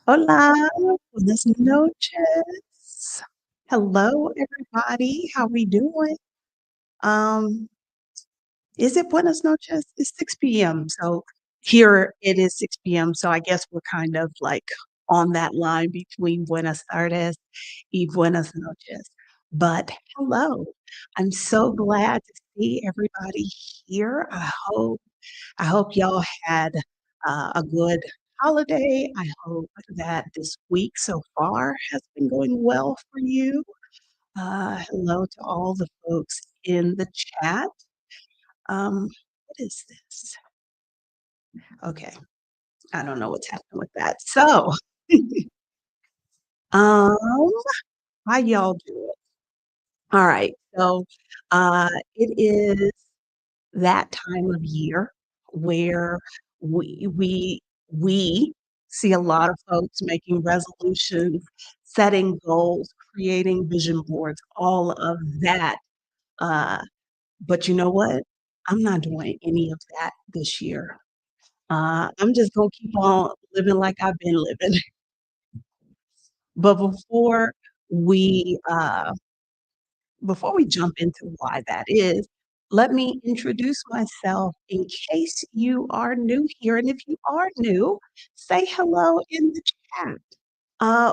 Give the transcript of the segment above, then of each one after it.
Hola, buenas noches. Hello, everybody. How we doing? Um, is it buenas noches? It's 6 p.m. So here it is 6 p.m. So I guess we're kind of like on that line between buenas tardes y buenas noches. But hello, I'm so glad to see everybody here. I hope y'all had a good holiday. I hope that this week so far has been going well for you. Hello to all the folks in the chat. What is this? Okay, I don't know what's happening with that. So, um, how y'all doing? All right. So, it is that time of year where we see a lot of folks making resolutions, setting goals, creating vision boards, all of that. Uh, but you know what? I'm not doing any of that this year. I'm just gonna keep on living like I've been living. But we uh, before we jump into why that is, let me introduce myself in case you are new here. And if you are new, say hello in the chat.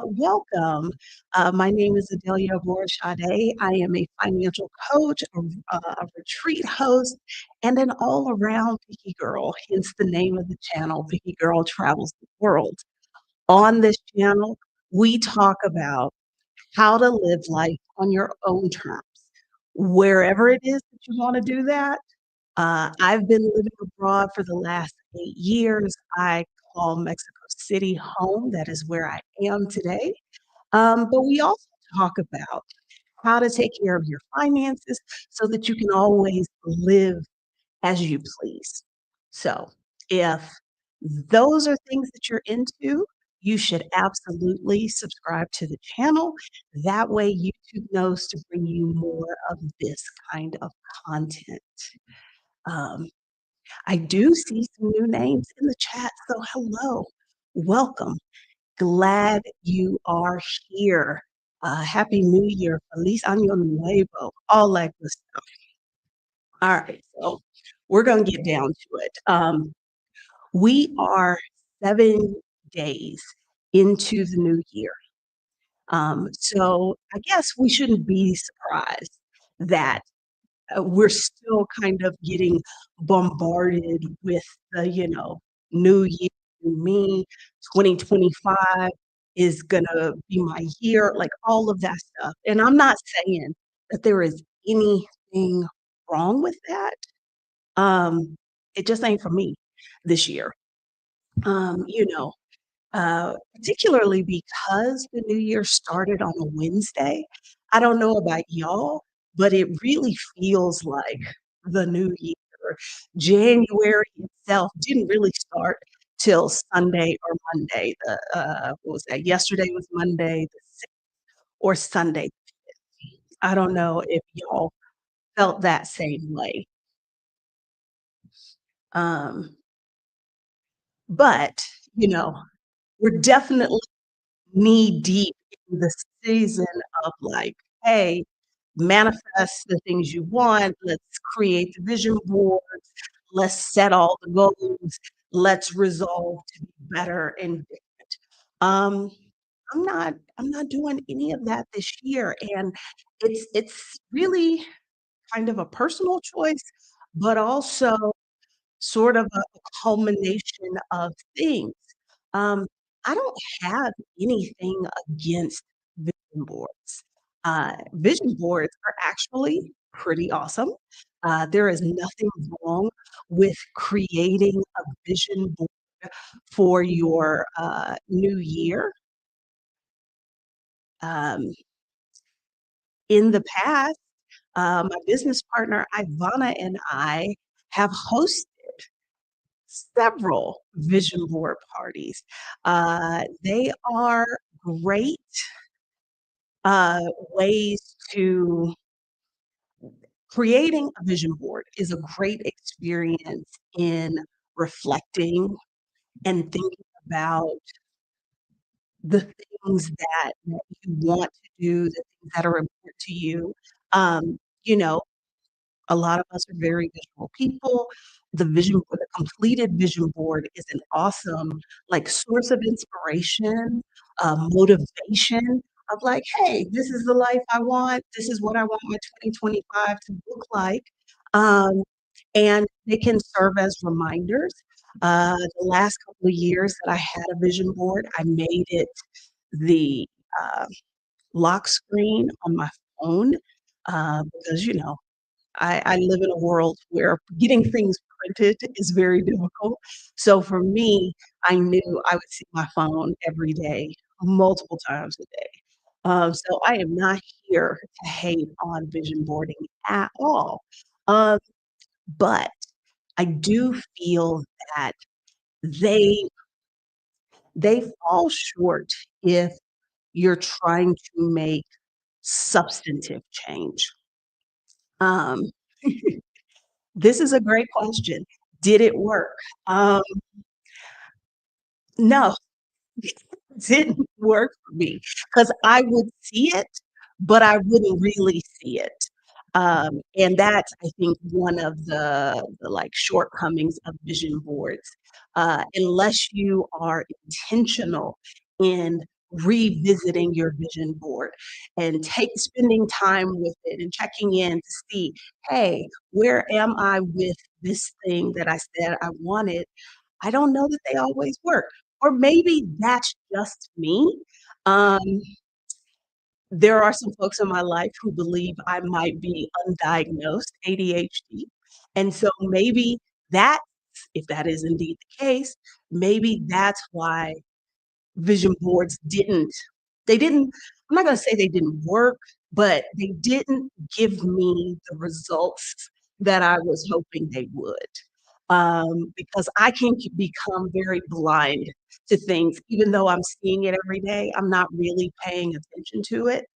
Welcome. My name is Adelia Borshade. I am a financial coach, a retreat host, and an all around Picky Girl, hence the name of the channel, Picky Girl Travels the World. On this channel, we talk about how to live life on your own terms. Wherever it is that you want to do that. I've been living abroad for the last 8 years. I call Mexico City home. That is where I am today. But we also talk about how to take care of your finances so that you can always live as you please. So, if those are things that you're into, you should absolutely subscribe to the channel. That way, YouTube knows to bring you more of this kind of content. Um, I do see some new names in the chat, so hello, welcome. Glad you are here. Happy New Year, Feliz Año Nuevo, all that good stuff. All right, so we're going to get down to it. We are 7 days into the new year. So I guess we shouldn't be surprised that we're still kind of getting bombarded with the, new year, new me, 2025 is gonna be my year, like all of that stuff. And I'm not saying that there is anything wrong with that. It just ain't for me this year. Particularly because the new year started on a Wednesday. I don't know about y'all, but it really feels like the new year. January itself didn't really start till Sunday or Monday. What was that? Yesterday was Monday the 6th or Sunday. I don't know if y'all felt that same way. Um, but, you know, we're definitely knee deep in the season of like, hey, manifest the things you want. Let's create the vision boards. Let's set all the goals. Let's resolve to be better and different. Um, I'm not doing any of that this year. And it's really kind of a personal choice, but also sort of a culmination of things. Um, I don't have anything against vision boards. Vision boards are actually pretty awesome. There is nothing wrong with creating a vision board for your new year. Um, in the past, my business partner Ivana and I have hosted several vision board parties. They are great ways to creating a vision board is a great experience in reflecting and thinking about the things that you want to do, the things that are important to you. You know, a lot of us are very visual people. The completed vision board is an awesome, like, source of inspiration, motivation of like, "Hey, this is the life I want. This is what I want my 2025 to look like." Um, and they can serve as reminders. The last couple of years that I had a vision board, I made it the, uh, lock screen on my phone, because, I live in a world where getting things printed is very difficult. So for me, I knew I would see my phone every day, multiple times a day. So I am not here to hate on vision boarding at all. Um, but I do feel that they they fall short if you're trying to make substantive change. Um, this is a great question. Did it work? Um, no, didn't work for me because I would see it, but I wouldn't really see it. And that's, I think, one of like, shortcomings of vision boards. Unless you are intentional in revisiting your vision board and spending time with it and checking in to see, "Hey, where am I with this thing that I said I wanted?" I don't know that they always work, or maybe that's just me. Um, there are some folks in my life who believe I might be undiagnosed ADHD, and so maybe that's if that is indeed the case, maybe that's why vision boards didn't I'm not gonna say they didn't work, but they didn't give me the results that I was hoping they would. Because I can become very blind to things, even though I'm seeing it every day, I'm not really paying attention to it.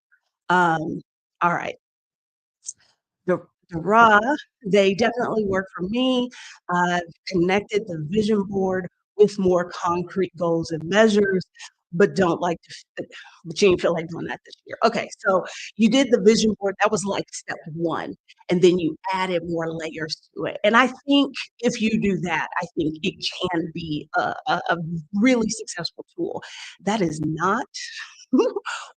Um, all right. The the raw, they definitely work for me. I've connected the vision board with more concrete goals and measures, but don't like to but you didn't feel like doing that this year. Okay, so you did the vision board, that was like step 1, and then you added more layers to it, and I think if you do that, I think it can be a really successful tool. That is not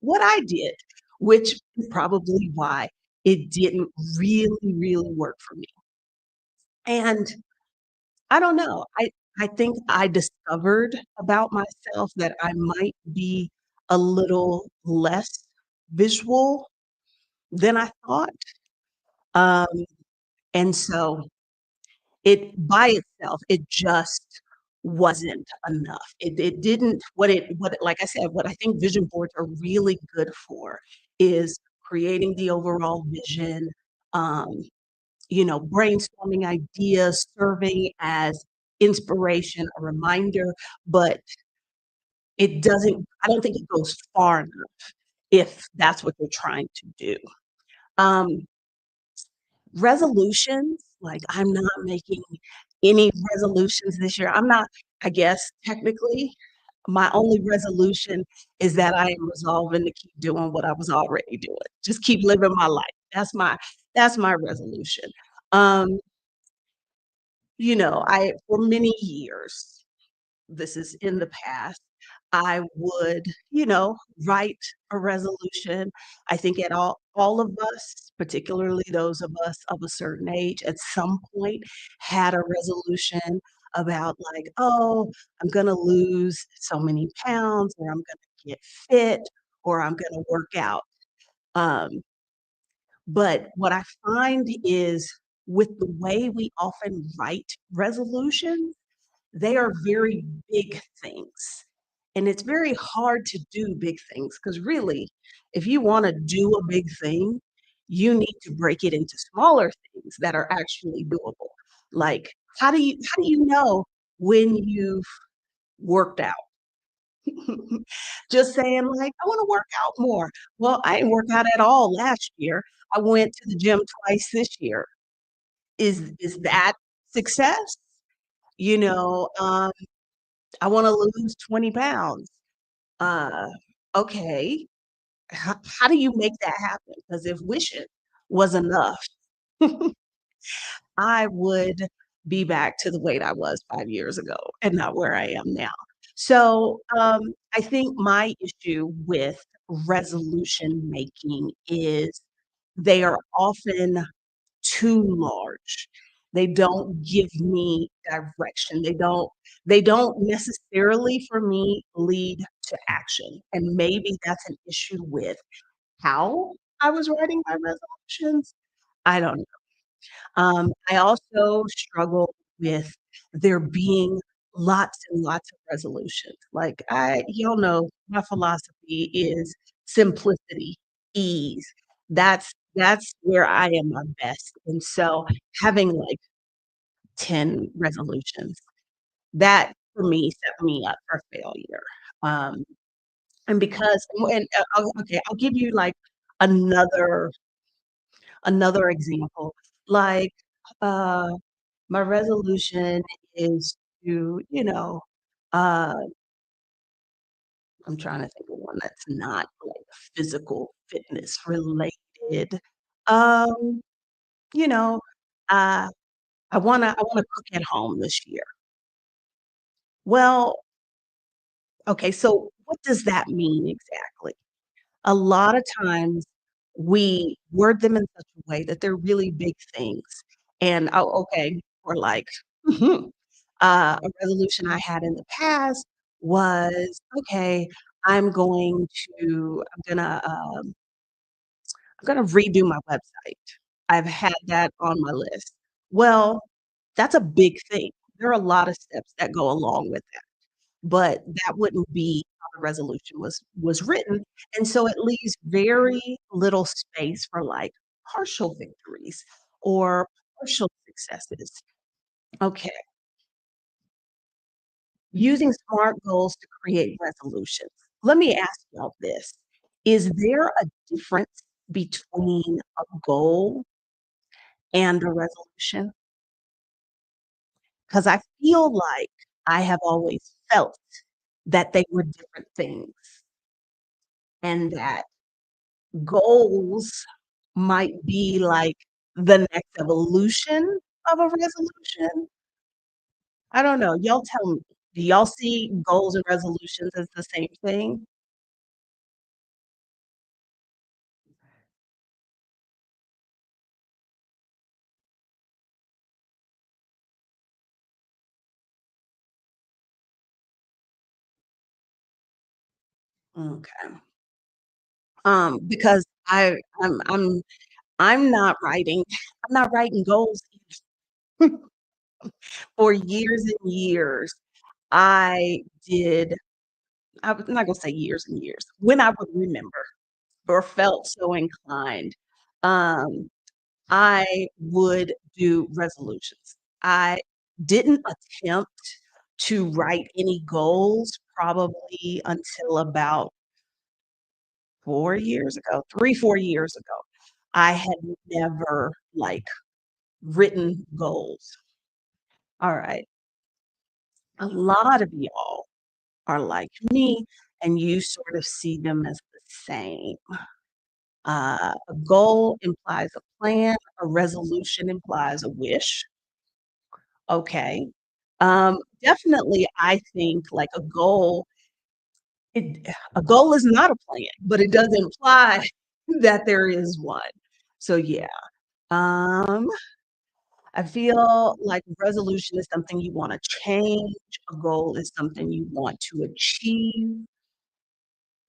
what I did, which is probably why it didn't really, really work for me. And I don't know, I think I discovered about myself that I might be a little less visual than I thought. Um, and so it by itself, it just wasn't enough. It didn't like I said, what I think vision boards are really good for is creating the overall vision, um, brainstorming ideas, serving as inspiration, a reminder, but I don't think it goes far enough if that's what they're trying to do. Um, Resolutions, like, I'm not making any resolutions this year. I'm not I guess, technically, my only resolution is that I am resolving to keep doing what I was already doing. Just keep living my life. That's my resolution. Um, I for many years, this is in the past, I would, write a resolution. I think at all of us, particularly those of us of a certain age, at some point had a resolution about like, "Oh, I'm gonna lose so many pounds," or "I'm gonna get fit," or "I'm gonna work out." Um, but what I find is with the way we often write resolutions, they are very big things, and it's very hard to do big things because really, if you wanna do a big thing, you need to break it into smaller things that are actually doable. Like, how do you know when you've worked out? Just saying like, "I wanna work out more." Well, I didn't work out at all last year. I went to the gym twice this year. Is that success? You know, I wanna lose 20 pounds. Uh, okay, how do you make that happen? Because if wishing was enough, I would be back to the weight I was 5 years ago and not where I am now. So, I think my issue with resolution making is they are often too large. They don't give me direction. They don't necessarily for me lead to action. And maybe that's an issue with how I was writing my resolutions. I don't I also struggle with there being lots and lots of resolutions. Like I y'all know my philosophy is simplicity, ease. That's where I am my best. And so having like 10 resolutions, that for me set me up for failure. Um, and because okay, I'll give you like another another example. Like uh my resolution is to, uh, I'm trying to think of one that's not like physical fitness related. Um, you know, uh, I wanna cook at home this year. Well, okay, so what does that mean exactly? A lot of times we word them in such a way that they're really big things. And oh, okay, or like a resolution I had in the past was okay, I'm going I'm gonna redo my website. I've had that on my list. Well, that's a big thing. There are a lot of steps that go along with that, but that wouldn't be how the resolution was written, and so it leaves very little space for, like, partial victories or partial successes. Okay, using SMART goals to create resolutions. Let me ask y'all this, is there a difference between a goal and a resolution? Because I feel like I have always felt that they were different things and that goals might be like the next evolution of a resolution. I don't know, y'all tell me. Do y'all see goals and resolutions as the same thing? Okay. Because I'm not writing I'm not writing goals for years and years. I did I'm not gonna say years and years, when I would remember or felt so inclined, um, I would do resolutions. I didn't attempt to write any goals probably until about 4 years ago, 3, 4 years ago. I had never, like, written goals. Alright. A lot of y'all are like me, and you sort of see them as the same. A goal implies a plan, a resolution implies a wish. Okay. Definitely, I think like a goal is not a plan, but it does imply that there is one. So yeah, um, I feel like resolution is something you want to change. A goal is something you want to achieve.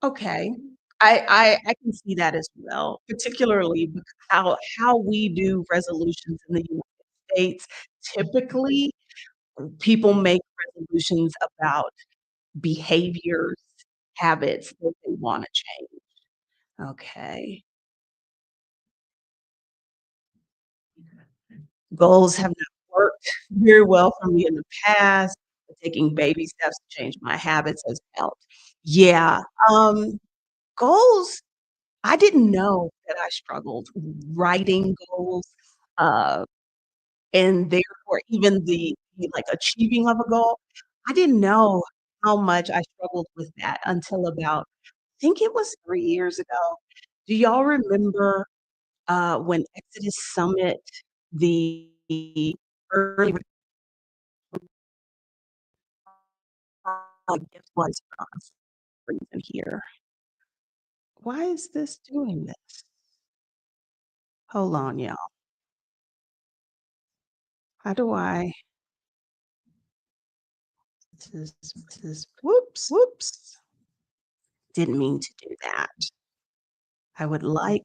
Okay. I can see that as well, particularly how we do resolutions in the United States. Typically, people make resolutions about behaviors, habits that they wanna change. Okay. Goals have not worked very well for me in the past, but taking baby steps to change my habits has helped. Yeah, goals I didn't know that I struggled writing goals, uh, and therefore even the, like, achieving of a goal. I didn't know how much I struggled with that until about, I think it was 3 years ago. Do y'all remember, when Exodus Summit, the early gift was freezing here. Why is this doing this? Hold on, y'all. How do I this is whoops. Didn't mean to do that. I would like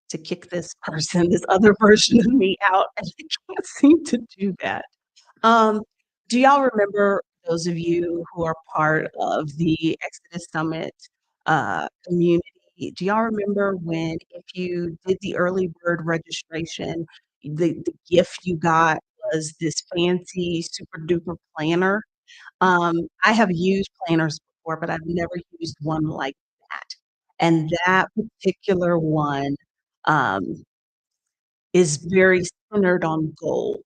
to kick this person, this other version of me out, and I can't seem to do that. Um, do y'all remember, those of you who are part of the Exodus Summit community, do y'all remember when if you did the early bird registration, the gift you got was this fancy super duper planner? I have used planners before, but I've never used one like that. And that particular one um, is very centered on goals.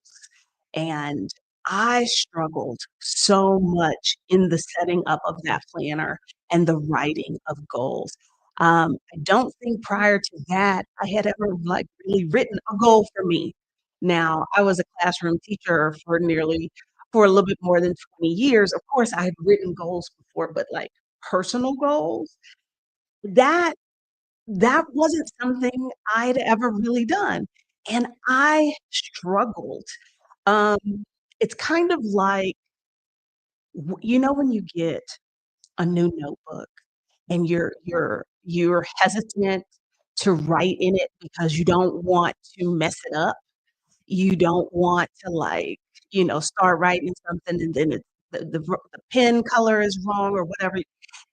And I struggled so much in the setting up of that planner and the writing of goals. I don't think prior to that I had ever like really written a goal for me. Now, I was a classroom teacher for a little bit more than 20 years. Of course, I had written goals before, but like personal goals, that that wasn't something I'd ever really done. And I struggled. Um, it's kind of like, when you get a new notebook and you're hesitant to write in it because you don't want to mess it up. You don't want to like, start writing something and then the pen color is wrong or whatever.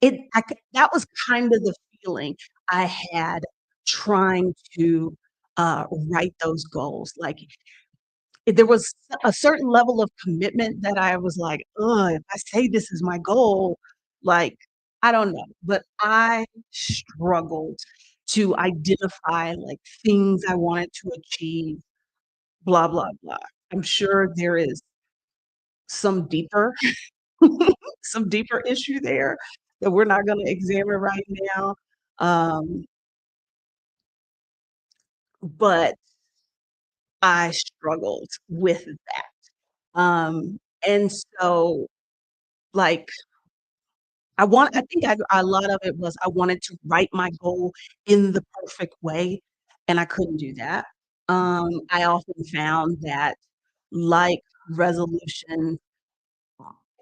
That was kind of the feeling I had trying to write those goals. Like there was a certain level of commitment that I was like, "Ugh, if I say this is my goal, like, I don't know." But I struggled to identify, like, things I wanted to achieve, blah, blah, blah. I'm sure there is some deeper some deeper issue there that we're not gonna examine right now, um, but I struggled with that. And so, like, I think a lot of it was I wanted to write my goal in the perfect way, and I couldn't do that. I often found that, like resolution,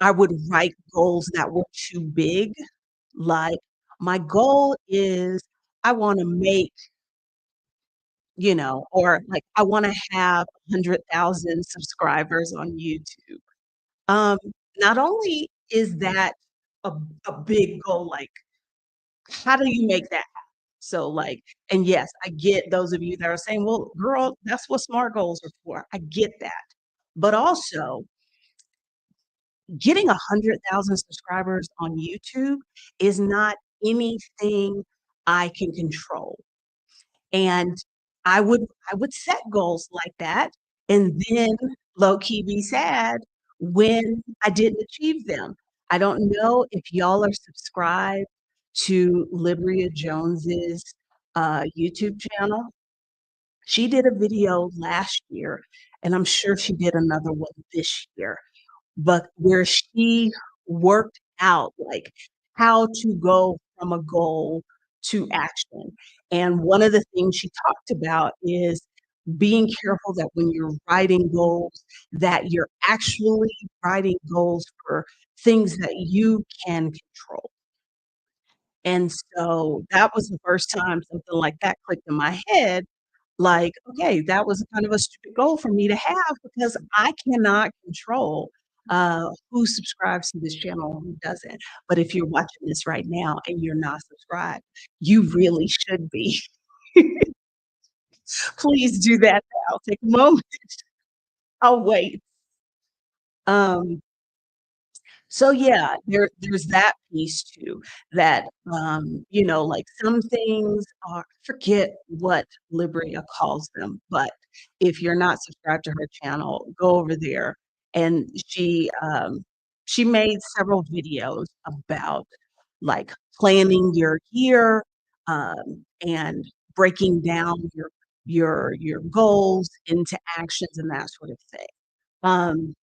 I would write goals that were too big. Like, my goal is I wanna make, or like, I wanna have 100,000 subscribers on YouTube. Um, Not only is that a a big goal, like, how do you make that happen? So, like, and yes, I get those of you that are saying, "Well, girl, that's what SMART goals are for." I get that. But also, getting 100,000 subscribers on YouTube is not anything I can control. And I would set goals like that and then low key be sad when I didn't achieve them. I don't know if y'all are subscribed to Libria Jones's YouTube channel. She did a video last year, and I'm sure she did another one this year, but where she worked out like how to go from a goal to action. And one of the things she talked about is being careful that when you're writing goals, that you're actually writing goals for things that you can control. And so that was the first time something like that clicked in my head, like, okay, that was kind of a stupid goal for me to have because I cannot control who subscribes to this channel and who doesn't. But if you're watching this right now and you're not subscribed, you really should be. Please do that now. Take a moment. I'll wait. Um, so yeah, there's that piece too that like some things are, I forget what Libria calls them, but if you're not subscribed to her channel, go over there and she made several videos about, like, planning your year, and breaking down your goals into actions and that sort of thing. Um,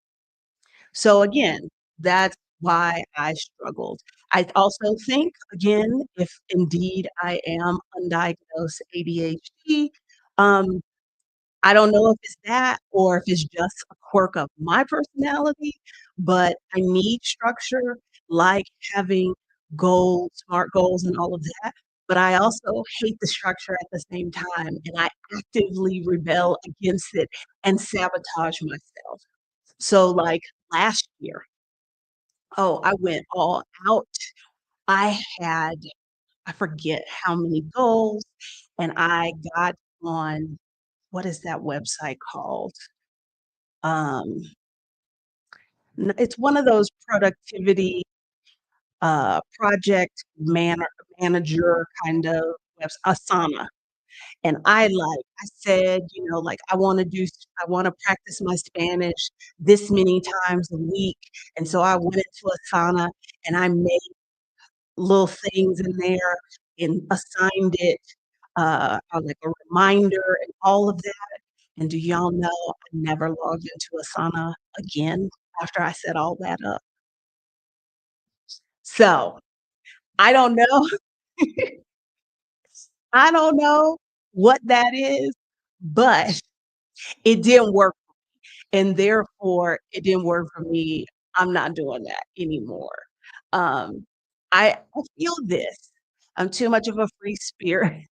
so again, that's why I struggled. I also think, again, if indeed I am undiagnosed ADHD, um, I don't know if it's that or if it's just a quirk of my personality, but I need structure, like having goals, SMART goals and all of that, but I also hate the structure at the same time, and I actively rebel against it and sabotage myself. So, like, last year, oh, I went all out. I had I forget how many goals, and I got on what is that website called? Um, it's one of those productivity, project manager kind of Asana, and I said, like, I wanna practice my Spanish this many times a week, and so I went into Asana and I made little things in there and assigned it, like a reminder and all of that, and do y'all know I never logged into Asana again after I set all that up? So, I don't know I don't know what that is, but it didn't work, and therefore, it didn't work for me. I'm not doing that anymore. Um, I feel this. I'm too much of a free spirit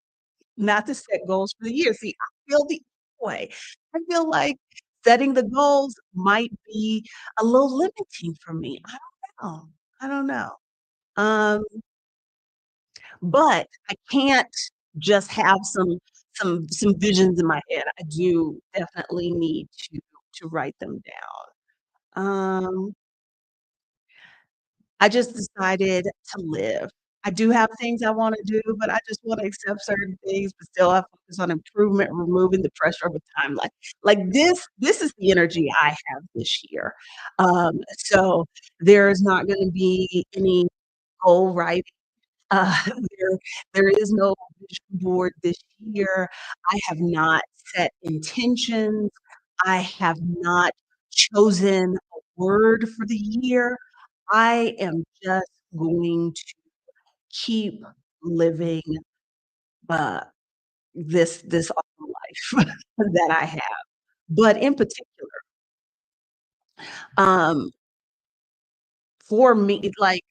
not to set goals for the year. See, I feel the way. I feel like setting the goals might be a little limiting for me. I don't know. I don't know. Um, but I can't just have some visions in my head. I do definitely need to write them down. I just decided to live. I do have things I wanna do, but I just wanna accept certain things, but still I focus on improvement, removing the pressure of a timeline. Like, this is the energy I have this year. So there's not gonna be any goal writing. Uh, there there is no vision board this year. I have not set intentions. I have not chosen a word for the year. I am just going to keep living, uh, this awesome life that I have. But in particular, um, for me, like,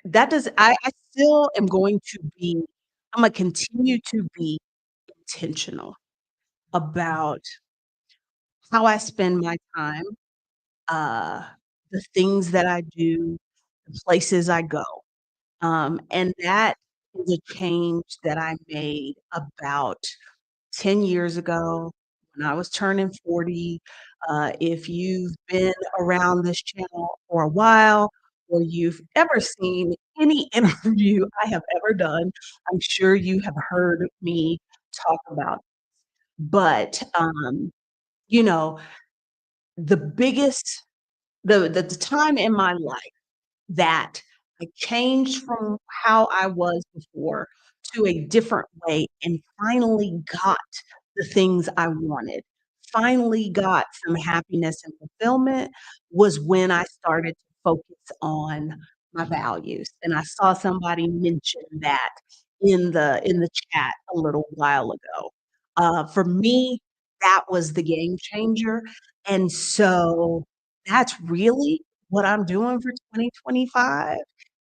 that does I still am going to be Imma continue to be intentional about how I spend my time, uh, the things that I do, the places I go. And that is a change that I made about 10 years ago when I was turning 40. If you've been around this channel for a while or you've ever seen any interview I have ever done, I'm sure you have heard me talk about. But, you know, the biggest the time in my life that I changed from how I was before to a different way and finally got the things I wanted, finally got some happiness and fulfillment was when I started to focus on my values, and I saw somebody mention that in the chat a little while ago. For me, that was the game changer, and so that's really what I'm doing for 2025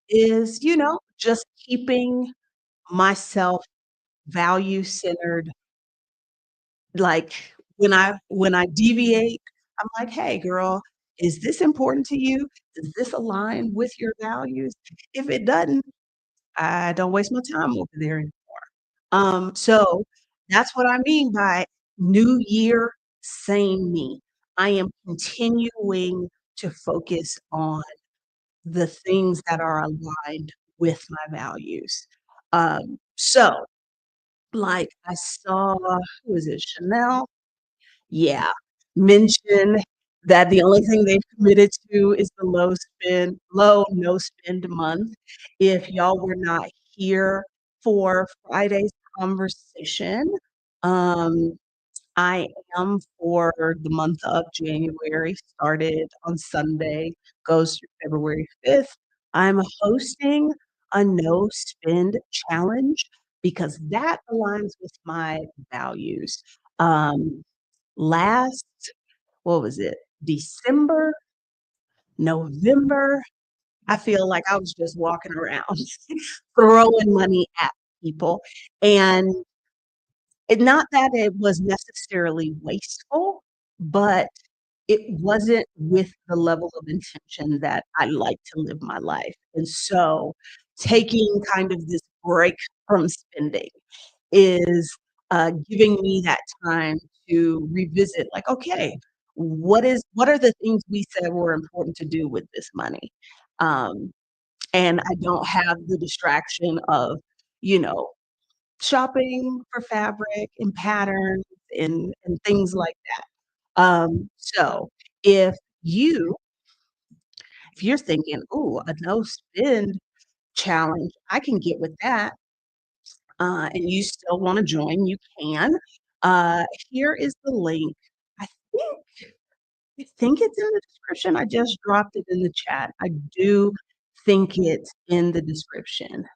is, just keeping myself value centered. Like, when I deviate, I'm like, "Hey, girl, is this important to you? Does this align with your values? If it doesn't, I don't waste my time over there anymore." So that's what I mean by new year, same me. I am continuing to focus on the things that are aligned with my values. So, like, I saw who is it, Chanel? Yeah. mention that the only thing they've committed to is the low no spend month. If y'all were not here for Friday's conversation, um, I am for the month of January, started on Sunday, goes through February 5th. I'm hosting a no spend challenge because that aligns with my values. Um, last, what was it? December, November, I feel like I was just walking around throwing money at people. And not that it was necessarily wasteful, but it wasn't with the level of intention that I like to live my life. And so taking kind of this break from spending is giving me that time to revisit, like, okay, what are the things we said were important to do with this money? Um, and I don't have the distraction of, you know, shopping for fabric and patterns and things like that. So if you if you're thinking, "Ooh, a no spend challenge, I can get with that," and you still wanna join, you can. Here is the link. I think I think it's in the description. I just dropped it in the chat. I do think it's in the description.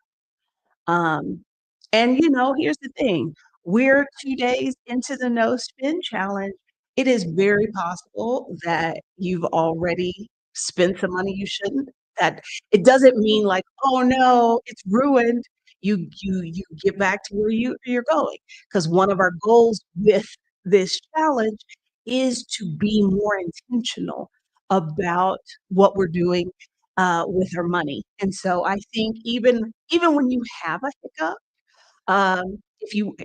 Um, and here's the thing. We're 2 days into the no spin challenge. It is very possible that you've already spent some money you shouldn't. That it doesn't mean like, "Oh, no, it's ruined." You get back to where you're going. Because one of our goals with this challenge is to be more intentional about what we're doing with our money. And so I think even when you have a hiccup, if you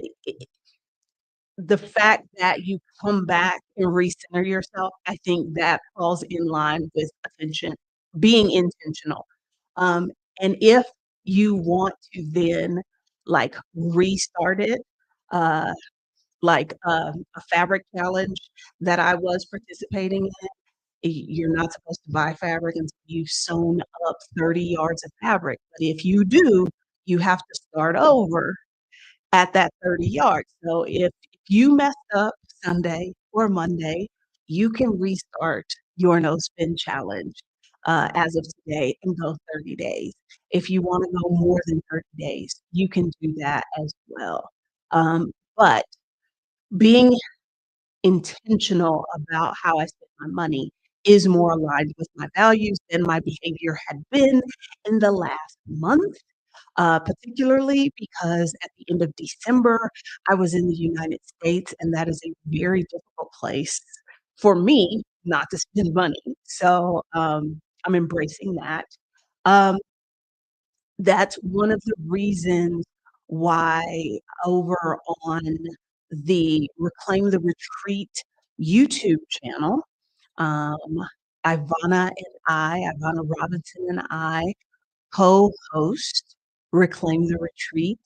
the fact that you come back and recenter yourself, I think that falls in line with attention, being intentional. Um, and if you want to then like restart it, uh, like a fabric challenge that I was participating in, you're not supposed to buy fabric until you've sewn up 30 yards of fabric. But if you do, you have to start over at that 30 yards. So if you messed up Sunday or Monday, you can restart your no spin challenge as of today and go 30 days. If you want to go more than 30 days, you can do that as well. But being intentional about how I spend my money is more aligned with my values than my behavior had been in the last month, particularly because at the end of December, I was in the United States, and that is a very difficult place for me not to spend money. So I'm embracing that. Um, that's one of the reasons why over on the Reclaim the Retreat YouTube channel, um, Ivana Robinson and I co-host Reclaim the Retreat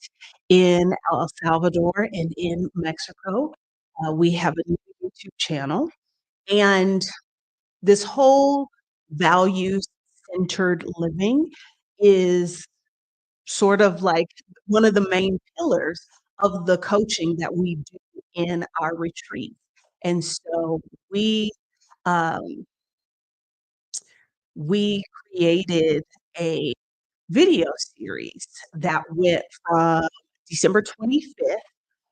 in El Salvador and in Mexico. We have a new YouTube channel, and this whole values-centered living is sort of like one of the main pillars of the coaching that we do in our retreat. And so we um, we created a video series that went from December 25th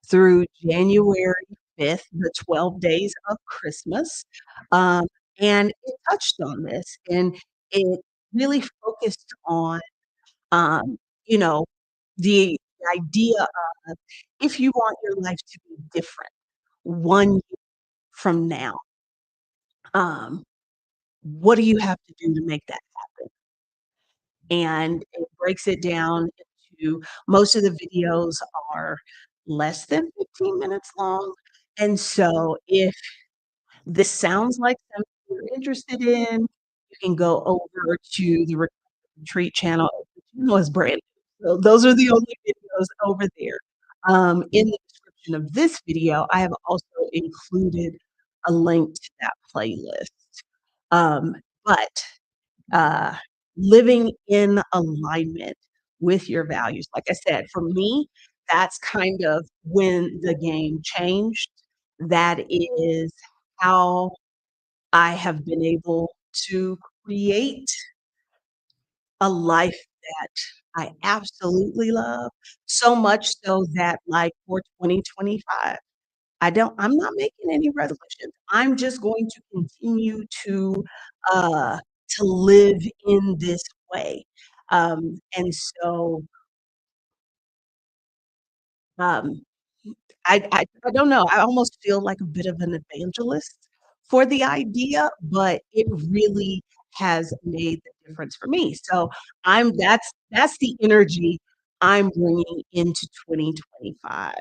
through January 5th, the 12 days of Christmas. Um, and it touched on this and it really focused on um, you know, the idea of if you want your life to be different 1 year from now, um, what do you have to do to make that happen? And it breaks it down into most of the videos are less than 15 minutes long. And so if this sounds like something you're interested in, you can go over to the Retreat channel. The channel is brand new. So those are the only videos over there. In the description of this video, I have also included a link to that playlist. Um, but uh, living in alignment with your values. Like I said, for me, that's kind of when the game changed. That is how I have been able to create a life that I absolutely love, so much so that, like, for 2025, I'm not making any resolutions. I'm just going to continue uh, to live in this way. And so, um, I don't know, I almost feel like a bit of an evangelist for the idea, but it really has made the difference for me. So, that's the energy I'm bringing into 2025.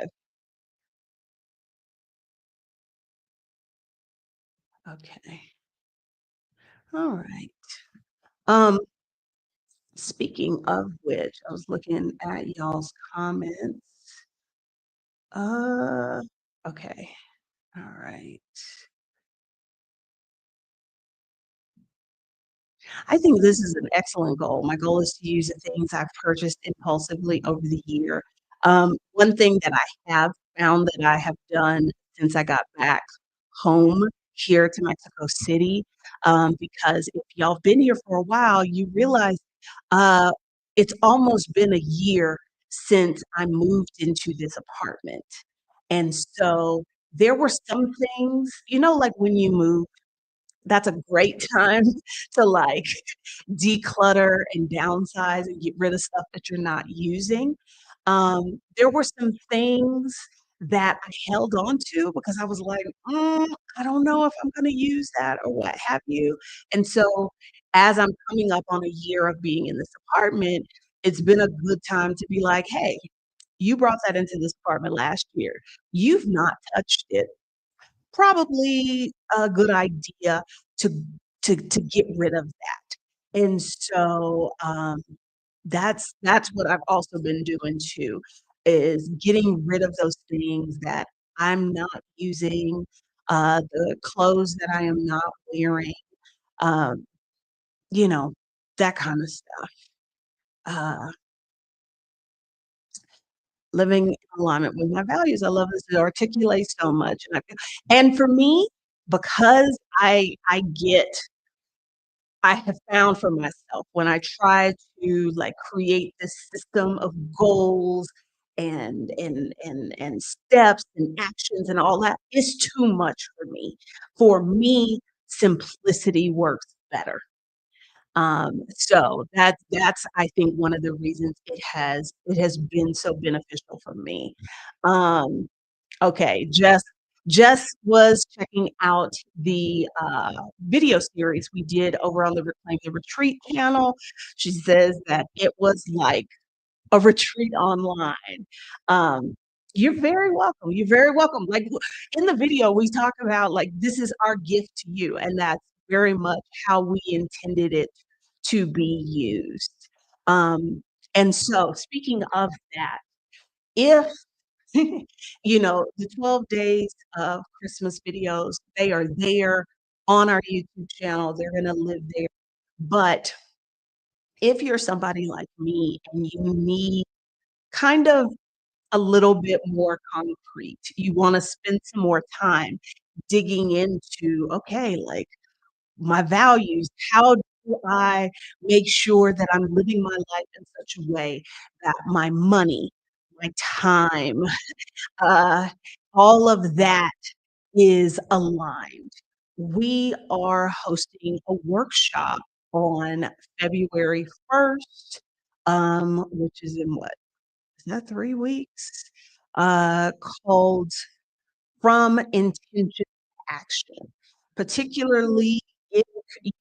Okay. All right. Um, Speaking of which, I was looking at y'all's comments. Uh, okay. All right. I think this is an excellent goal. My goal is to use the things I've purchased impulsively over the year. One thing that I have found that I have done since I got back home here to Mexico City, because if y'all been here for a while, you realize uh, it's almost been a year since I moved into this apartment. And so there were some things, like when you move, that's a great time to like declutter and downsize and get rid of stuff that you're not using. There were some things that I held on to because I was like, I don't know if I'm going to use that or what have you. And so, as I'm coming up on a year of being in this apartment, it's been a good time to be like, hey, you brought that into this apartment last year. You've not touched it. Probably a good idea to to get rid of that. And so, that's what I've also been doing too, is getting rid of those things that I'm not using, the clothes that I am not wearing, um, you know, that kind of stuff. Uh, Living in alignment with my values. I love this. It articulates so much, and for me, because I have found for myself when I try to, like, create this system of goals and steps and actions and all that, it's too much for me. For me, simplicity works better. So that's I think one of the reasons it has been so beneficial for me. Um, okay, Jess was checking out the video series we did over on the Reclaim the Retreat channel. She says that it was like a retreat online. Um, you're very welcome. You're very welcome. Like in the video, we talk about like this is our gift to you, and that's very much how we intended it to be used. Um, and so, speaking of that, if the 12 days of Christmas videos, they are there on our YouTube channel. They're going to live there. But if you're somebody like me and you need kind of a little bit more concrete, you want to spend some more time digging into, okay, like my values, how do I make sure that I'm living my life in such a way that my money, my time, uh, all of that is aligned. We are hosting a workshop on February 1st, which is in what? Is that 3 weeks? Uh, Called From Intention to Action. Particularly if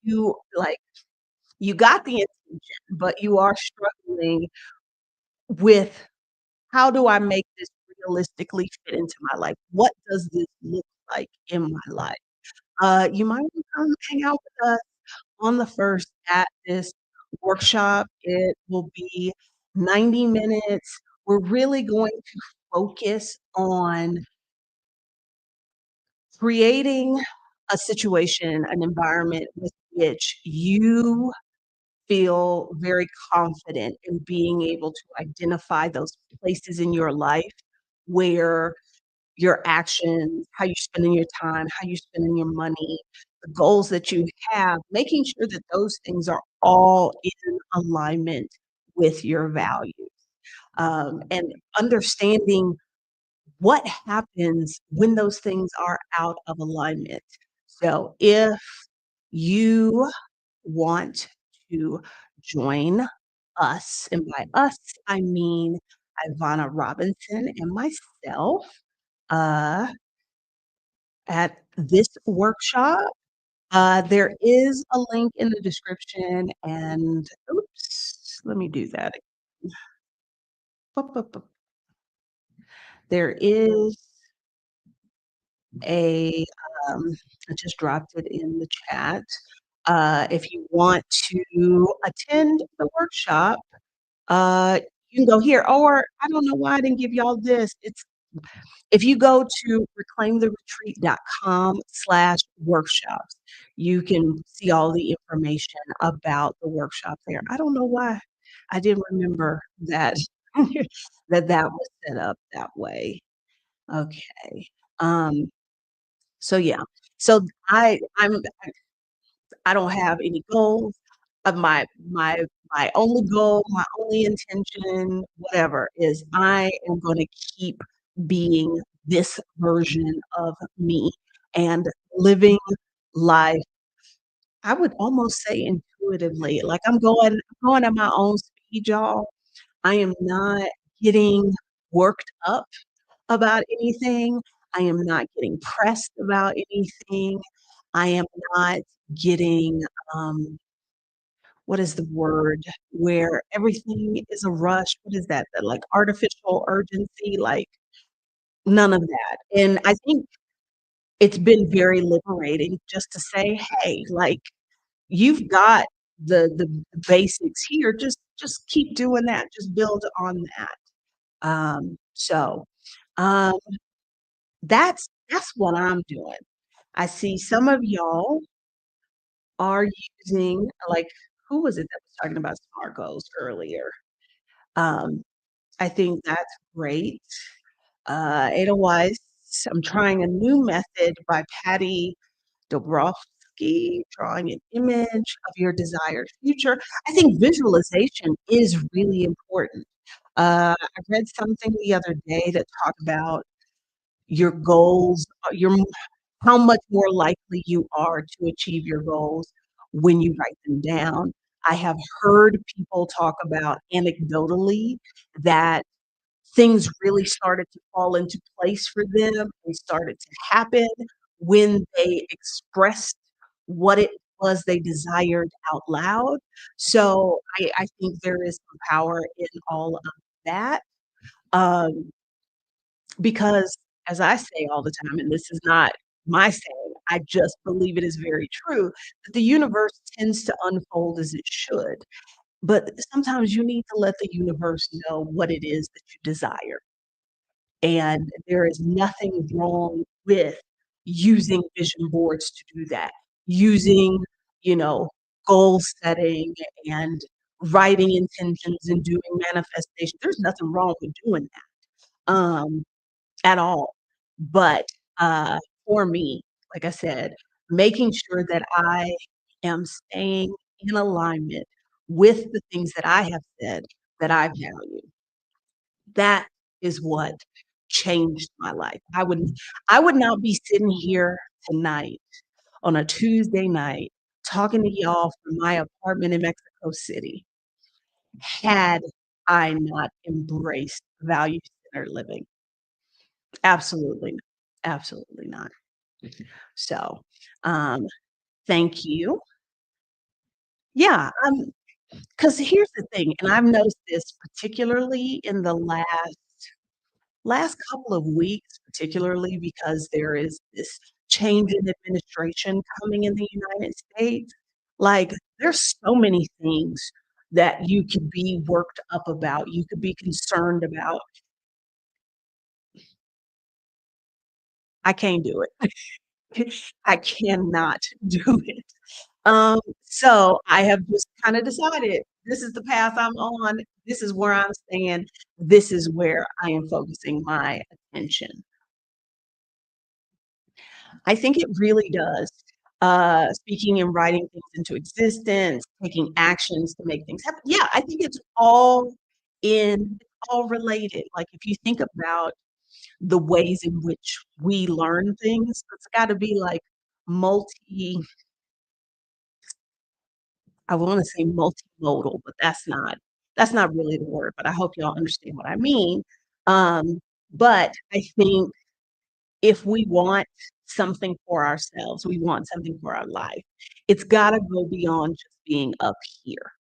you got the intention, but you are struggling with how do I make this realistically fit into my life? What does this look like in my life? You might want to come hang out with us on the first at this workshop. It will be 90 minutes. We're really going to focus on creating a situation, an environment with which you feel very confident in being able to identify those places in your life where your actions, how you spending your time, how you spending your money, the goals that you have, making sure that those things are all in alignment with your values. And understanding what happens when those things are out of alignment. So if you want to join us, and by us, I mean Ivana Robinson and myself, uh, at this workshop. There is a link in the description, and oops, let me do that. Bup, bup, bup. There is a, I just dropped it in the chat. If you want to attend the workshop, you can go here, or I don't know why I didn't give y'all this. It's if you go to reclaimtheretreat.com/workshops, you can see all the information about the workshop there. I don't know why I didn't remember that that was set up that way. Okay. Um, so yeah. So I don't have any goals. My only goal, my only intention, whatever, is I am gonna keep being this version of me and living life, I would almost say intuitively, like I'm going at my own speed, y'all. I am not getting worked up about anything. I am not getting pressed about anything. I am not getting, um, what is the word, where everything is a rush. What is that? That like artificial urgency, like none of that. And I think it's been very liberating just to say, hey, like you've got the basics here. Just keep doing that. Just build on that. So um that's what I'm doing. I see some of y'all are using, like, who was it that was talking about SMART goals earlier? Um, I think that's great. Ada Wise, I'm trying a new method by Patty Dobrowski, drawing an image of your desired future. I think visualization is really important. I read something the other day that talked about your goals, your how much more likely you are to achieve your goals when you write them down. I have heard people talk about anecdotally that things really started to fall into place for them and started to happen when they expressed what it was they desired out loud. So I think there is some power in all of that. Um, because as I say all the time, and this is not my saying, I just believe it is very true, that the universe tends to unfold as it should. But sometimes you need to let the universe know what it is that you desire. And there is nothing wrong with using vision boards to do that, using, you know, goal setting and writing intentions and doing manifestation. There's nothing wrong with doing that. At all. But, for me, like I said, making sure that I am staying in alignment with the things that I have said that I value. That is what changed my life. I would not be sitting here tonight on a Tuesday night talking to y'all from my apartment in Mexico City had I not embraced value-centered living. Absolutely, absolutely not. So, um, thank you. Yeah, because here's the thing, and I've noticed this particularly in the last couple of weeks, particularly because there is this change in administration coming in the United States. Like, there's so many things that you could be worked up about, you could be concerned about. I can't do it. I cannot do it. So I have just kinda decided, this is the path I'm on, this is where I'm staying, this is where I am focusing my attention. I think it really does. Speaking and writing things into existence, taking actions to make things happen. Yeah, I think it's all related. Like, if you think about the ways in which we learn things, it's gotta be, like, multi I wanna say multimodal, but that's not really the word, but I hope y'all understand what I mean. Um, but I think if we want something for ourselves, we want something for our life, it's gotta go beyond just being up here,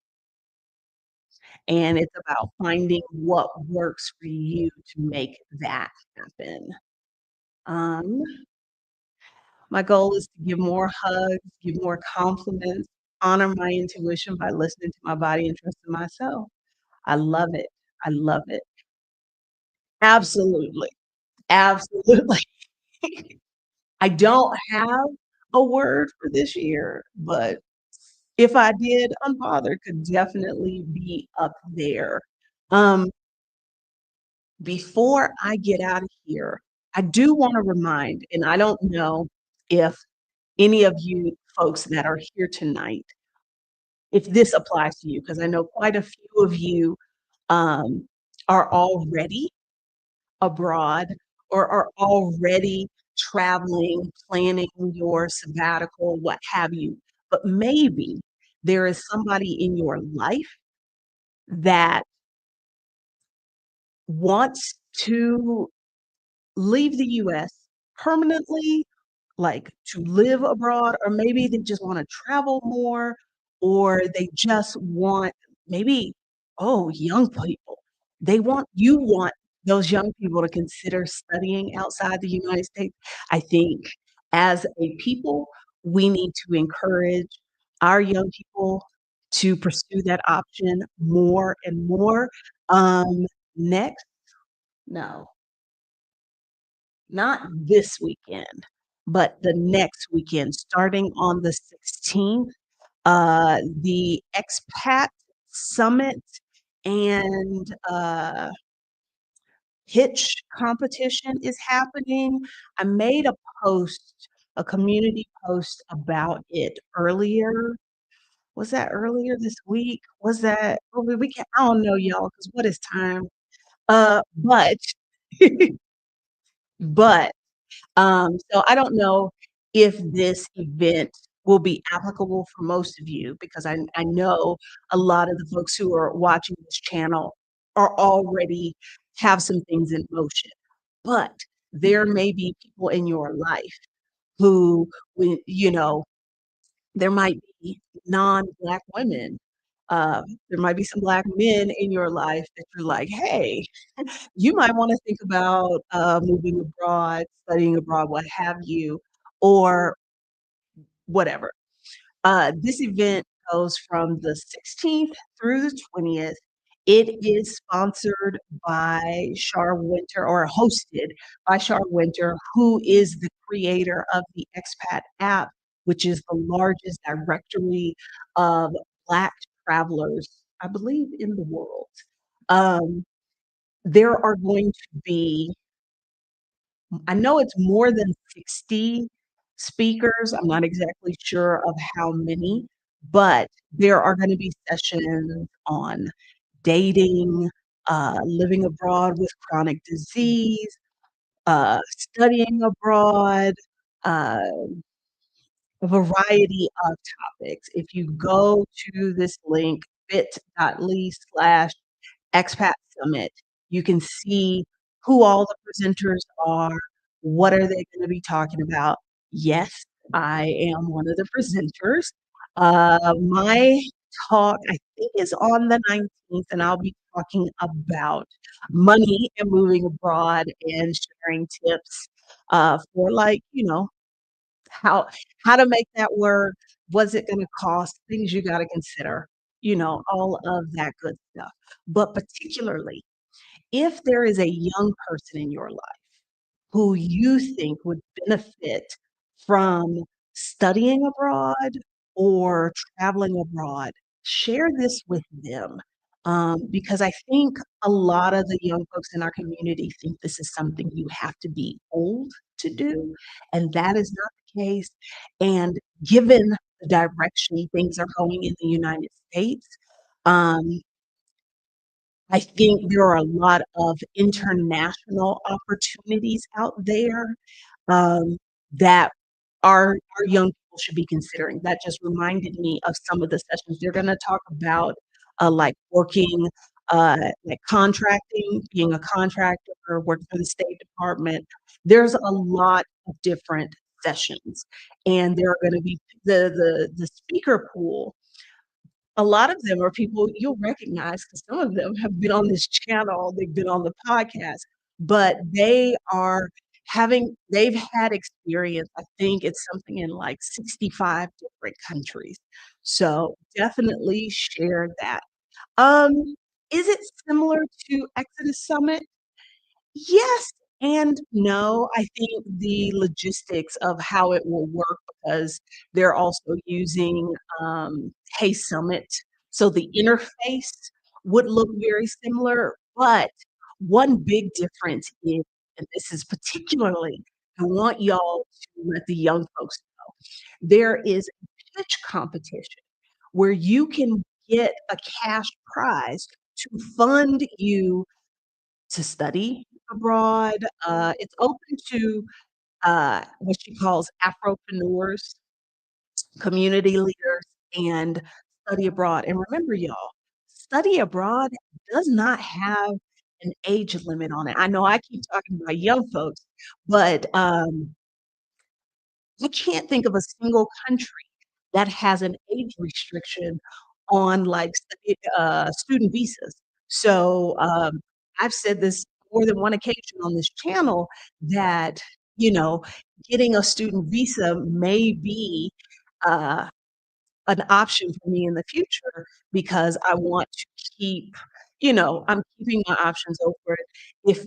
and it's about finding what works for you to make that happen. Um, my goal is to give more hugs, give more compliments, honor my intuition by listening to my body and trusting myself. I love it. I love it. Absolutely. Absolutely. I don't have a word for this year, but if I did, unbothered could definitely be up there. Um, before I get out of here, I do wanna remind, and I don't know if any of you folks that are here tonight, if this applies to you, because I know quite a few of you, um, are already abroad or are already traveling, planning your sabbatical, what have you. But maybe there is somebody in your life that wants to leave the US permanently, like to live abroad, or maybe they just wanna travel more, or they just want maybe, oh, young people. You want those young people to consider studying outside the United States. I think as a people, we need to encourage our young people to pursue that option more and more. Next no, not this weekend, but the next weekend, starting on the 16th, the Xpat Summit and, pitch competition is happening. I made a community post about it earlier. Was that earlier this week? Was that over the weekend? I don't know, y'all, because what is time? But but so I don't know if this event will be applicable for most of you because I know a lot of the folks who are watching this channel are already have some things in motion. But there may be people in your life who, when there might be non-Black women. There might be some Black men in your life that you're like, hey, you might want to think about moving abroad, studying abroad, what have you, or whatever. This event goes from the 16th through the 20th. It is sponsored by Shar Winter or hosted by Shar Winter, who is the creator of the Expat app, which is the largest directory of Black travelers, I believe, in the world. Um, there are going to be I know it's more than 60 speakers. I'm not exactly sure of how many, but there are gonna be sessions on dating, living abroad with chronic disease, studying abroad, uh, a variety of topics. If you go to this link, bit.ly/expat summit, you can see who all the presenters are, what are they gonna be talking about. Yes, I am one of the presenters. My talk, I think, is on the 19th, and I'll be talking about money and moving abroad and sharing tips, for, like, how how to make that work, what's it gonna cost, things you gotta consider, all of that good stuff. But particularly, if there is a young person in your life who you think would benefit from studying abroad or traveling abroad, share this with them. Because I think a lot of the young folks in our community think this is something you have to be old to do, and that is not the case. And given the direction things are going in the United States, um, I think there are a lot of international opportunities out there, um, that our young people should be considering. That just reminded me of some of the sessions. They're gonna talk about, like, working, like, contracting, being a contractor, working for the State Department. There's a lot of different sessions, and there are gonna be the speaker pool. A lot of them are people you'll recognize because some of them have been on this channel, they've been on the podcast, but they've had experience, I think it's something in like 65 different countries. So definitely share that. Um, is it similar to Exodus Summit? Yes and no. I think the logistics of how it will work because they're also using, Hey Summit, so the interface would look very similar, but one big difference is, and this is particularly I want y'all to let the young folks know, there is a pitch competition where you can get a cash prize to fund you to study abroad. It's open to, what she calls Afropreneurs, community leaders, and study abroad. And remember, y'all, study abroad does not have an age limit on it. I know I keep talking about young folks, but I can't think of a single country that has an age restriction on, like, student visas. So, I've said this more than one occasion on this channel that, you know, getting a student visa may be, uh an option for me in the future because I want to keep I'm keeping my options open if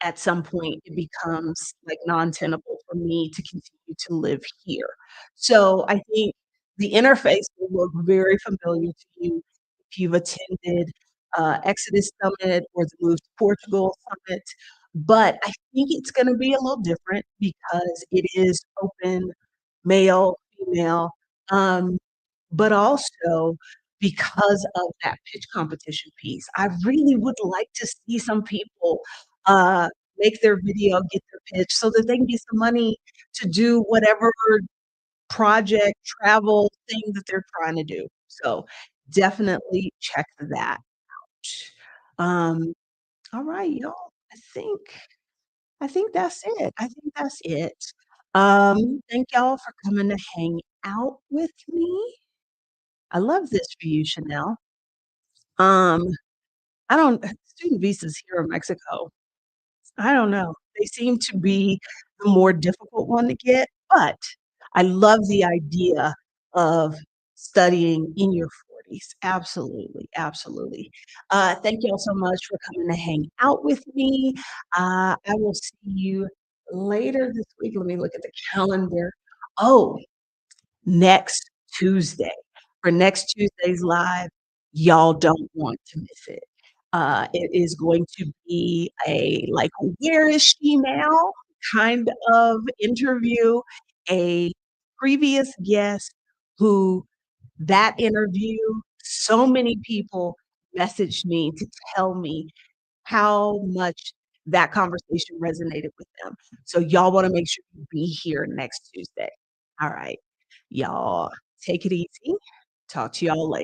at some point it becomes, like, non-tenable for me to continue to live here. So, I think the interface will look very familiar to you if you've attended, Exodus Summit or the Move to Portugal Summit, but I think it's gonna be a little different because it is open, male, female, um but also because of that pitch competition piece. I really would like to see some people, uh, make their video, get their pitch so that they can get some money to do whatever project, travel thing that they're trying to do. So, definitely check that out. Alright, y'all. I think that's it. I think that's it. Thank y'all for coming to hang out with me. I love this for you, Chanel. Um, I don't student visas here in Mexico, I don't know. They seem to be the more difficult one to get, but I love the idea of studying in your 40s. Absolutely, absolutely. Thank y'all so much for coming to hang out with me. I will see you later this week. Let me look at the calendar. Oh, next Tuesday. For next Tuesday's live, y'all don't want to miss it. It is going to be a, like, "Where is she now?" kind of interview. A previous guest who that interview, so many people messaged me to tell me how much that conversation resonated with them. So y'all wanna make sure you be here next Tuesday. Alright. Y'all take it easy. Talk to y'all later.